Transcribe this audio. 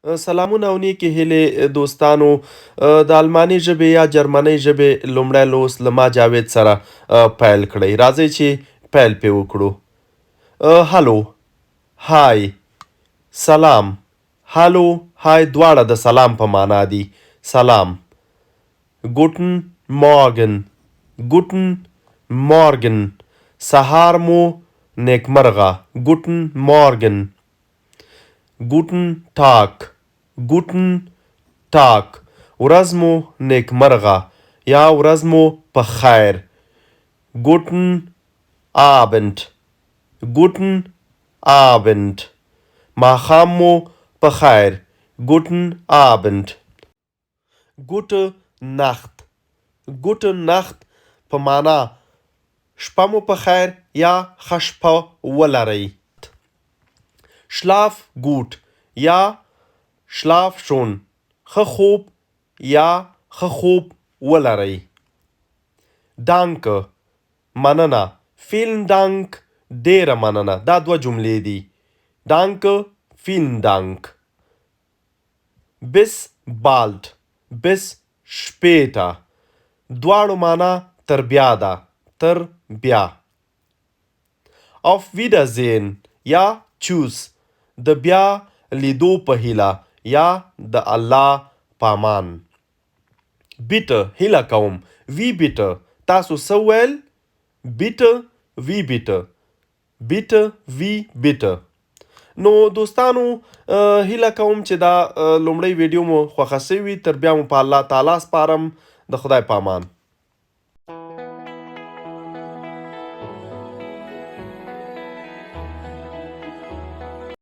سلامونه او نیکې هیلې دوستانو. د الماني ژبې یا جرمنۍ ژبې لومړی لوست له ما جاوید سره پیل کړئ. راځئ چې پیل پې وکړو. هلو، های، سلام. هلو، های دواړه د سلام په معنا دي. سلام. ګوټن مارګن، ګوټن مارګن. سهار مو نیکمرغه. ګوټن مارګن. ګوټن ټاک، ګوټن ټاک. ورځ مو نیکمرغه یا ورځ مو په خیر. ګوټن آبند، ګوټن آبند. ماښام مو په خیر. ګوټن آبند. ګوټه نخت، ګوټه نخت په معنا شپه مو په خیر یا ښه شپه ولرئ. شلاف ګوټ یا شلاف شون، ښه خوب یا ښه خوب ولرئ. دانکه مننه، فیلن دانک ډیره مننه. دا دوه جملې دي. دانکه، فیلن دانک. بس بالد، بس شپیته. دواړو معنا تر بیا ده، تر بیا. auf Wiedersehen یا چوس، د بیا لیدو په هیله یا د الله په امان. بیټه هیله کوم. وی بیټه. تاسو څه ویل؟ بیټه، وی بیټه. بیټه، وی بیټه. نو دوستانو هیله کوم چې دا لومړی ویډیو مو خوښه سوي. تر بیا مو په الله تعالی سپارم. د خدای په امان.